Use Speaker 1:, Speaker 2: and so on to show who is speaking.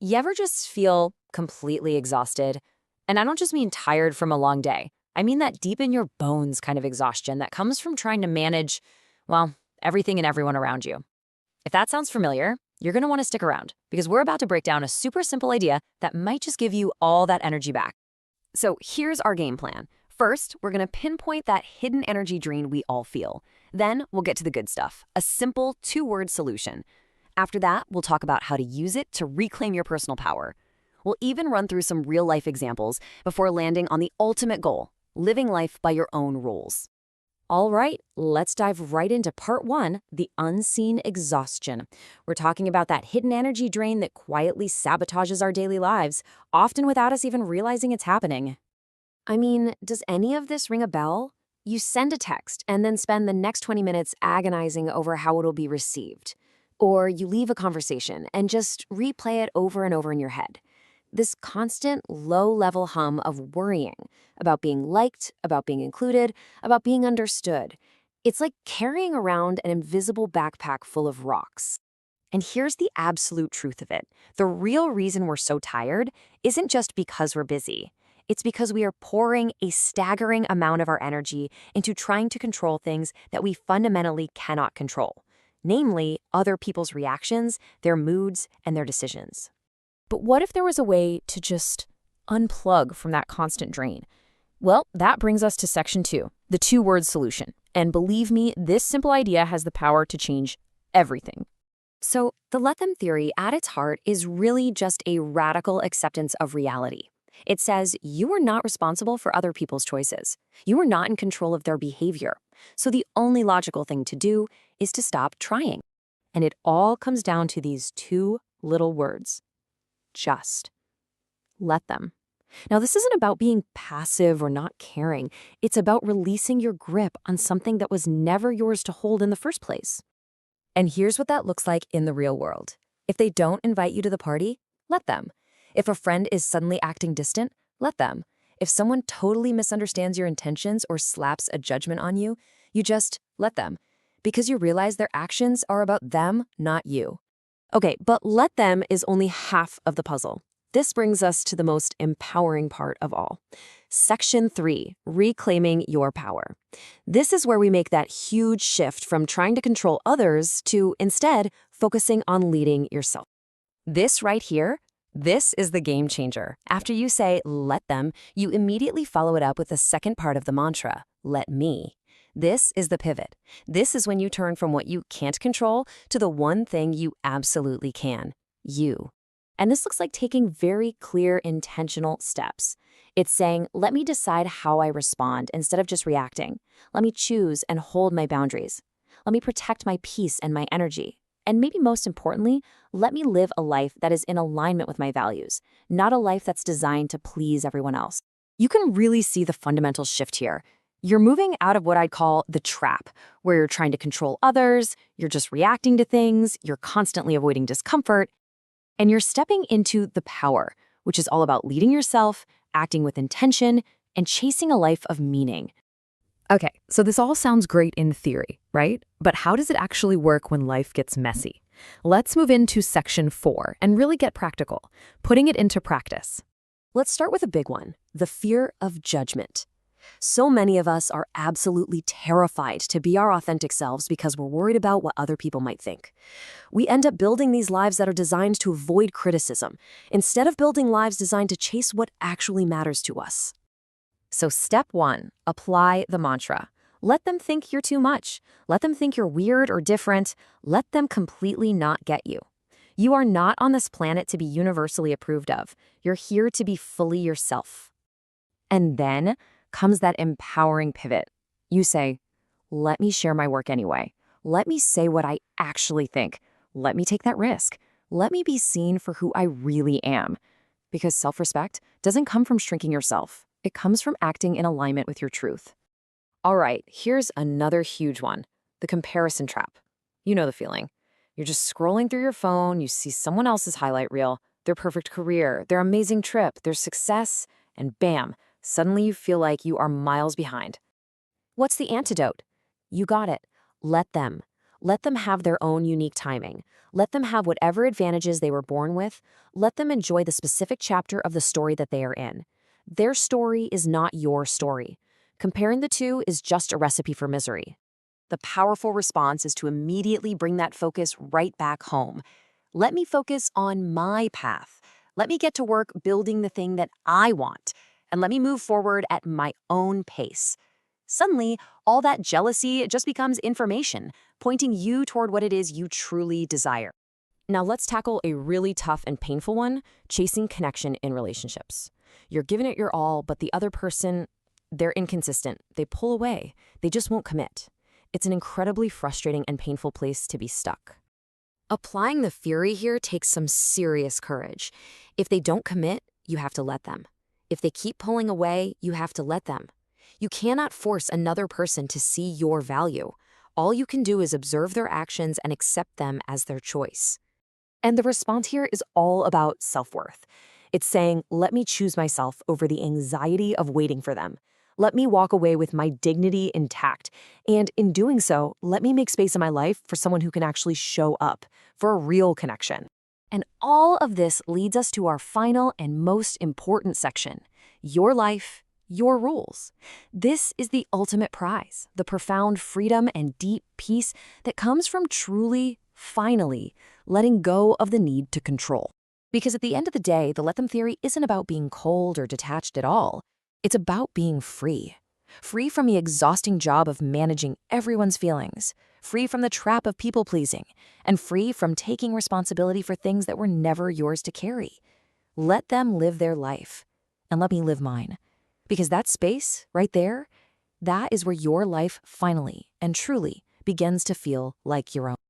Speaker 1: You ever just feel completely exhausted? And I don't just mean tired from a long day. I mean that deep in your bones kind of exhaustion that comes from trying to manage, well, everything and everyone around you. If that sounds familiar, you're going to want to stick around because we're about to break down a super simple idea that might just give you all that energy back. So here's our game plan. First, we're going to pinpoint that hidden energy drain we all feel. Then we'll get to the good stuff, a simple two-word solution. After that, we'll talk about how to use it to reclaim your personal power. We'll even run through some real-life examples before landing on the ultimate goal, living life by your own rules. All right, let's dive right into part one, the unseen exhaustion. We're talking about that hidden energy drain that quietly sabotages our daily lives, often without us even realizing it's happening. I mean, does any of this ring a bell? You send a text and then spend the next 20 minutes agonizing over how it'll be received. Or you leave a conversation and just replay it over and over in your head. This constant low-level hum of worrying about being liked, about being included, about being understood. It's like carrying around an invisible backpack full of rocks. And here's the absolute truth of it. The real reason we're so tired isn't just because we're busy. It's because we are pouring a staggering amount of our energy into trying to control things that we fundamentally cannot control, namely other people's reactions, their moods, and their decisions. But what if there was a way to just unplug from that constant drain? Well, that brings us to section 2, the two-word solution. And believe me, this simple idea has the power to change everything. So the let them theory at its heart is really just a radical acceptance of reality. It says you are not responsible for other people's choices. You are not in control of their behavior. So the only logical thing to do is to stop trying. And it all comes down to these two little words. Just let them. Now, this isn't about being passive or not caring. It's about releasing your grip on something that was never yours to hold in the first place. And here's what that looks like in the real world. If they don't invite you to the party, let them. If a friend is suddenly acting distant, let them. If someone totally misunderstands your intentions or slaps a judgment on you, you just let them. Because you realize their actions are about them, not you. Okay, but let them is only half of the puzzle. This brings us to the most empowering part of all. Section 3, reclaiming your power. This is where we make that huge shift from trying to control others to, instead, focusing on leading yourself. This right here, this is the game changer. After you say, let them, you immediately follow it up with the second part of the mantra, let me. This is the pivot. This is when you turn from what you can't control to the one thing you absolutely can, you. And this looks like taking very clear, intentional steps. It's saying, let me decide how I respond instead of just reacting. Let me choose and hold my boundaries. Let me protect my peace and my energy. And maybe most importantly, let me live a life that is in alignment with my values, not a life that's designed to please everyone else. You can really see the fundamental shift here. You're moving out of what I'd call the trap, where you're trying to control others, you're just reacting to things, you're constantly avoiding discomfort, and you're stepping into the power, which is all about leading yourself, acting with intention, and chasing a life of meaning. Okay, so this all sounds great in theory, right? But how does it actually work when life gets messy? Let's move into section 4 and really get practical, putting it into practice. Let's start with a big one, the fear of judgment. So many of us are absolutely terrified to be our authentic selves because we're worried about what other people might think. We end up building these lives that are designed to avoid criticism, instead of building lives designed to chase what actually matters to us. So step 1, apply the mantra. Let them think you're too much. Let them think you're weird or different. Let them completely not get you. You are not on this planet to be universally approved of. You're here to be fully yourself. And then comes that empowering pivot. You say, let me share my work anyway. Let me say what I actually think. Let me take that risk. Let me be seen for who I really am. Because self-respect doesn't come from shrinking yourself. It comes from acting in alignment with your truth. All right, here's another huge one, the comparison trap. You know the feeling. You're just scrolling through your phone, you see someone else's highlight reel, their perfect career, their amazing trip, their success, and bam, suddenly you feel like you are miles behind. What's the antidote? You got it. Let them. Let them have their own unique timing. Let them have whatever advantages they were born with. Let them enjoy the specific chapter of the story that they are in. Their story is not your story. Comparing the two is just a recipe for misery. The powerful response is to immediately bring that focus right back home. Let me focus on my path. Let me get to work building the thing that I want, and let me move forward at my own pace. Suddenly, all that jealousy just becomes information, pointing you toward what it is you truly desire. Now let's tackle a really tough and painful one, chasing connection in relationships. You're giving it your all, but the other person, they're inconsistent. They pull away. They just won't commit. It's an incredibly frustrating and painful place to be stuck. Applying the fury here takes some serious courage. If they don't commit, you have to let them. If they keep pulling away, you have to let them. You cannot force another person to see your value. All you can do is observe their actions and accept them as their choice. And the response here is all about self-worth. It's saying, let me choose myself over the anxiety of waiting for them. Let me walk away with my dignity intact. And in doing so, let me make space in my life for someone who can actually show up, for a real connection. And all of this leads us to our final and most important section: your life, your rules. This is the ultimate prize, the profound freedom and deep peace that comes from truly, finally, letting go of the need to control. Because at the end of the day, the let them theory isn't about being cold or detached at all. It's about being free. Free from the exhausting job of managing everyone's feelings, free from the trap of people-pleasing, and free from taking responsibility for things that were never yours to carry. Let them live their life, and let me live mine. Because that space, right there, that is where your life finally and truly begins to feel like your own.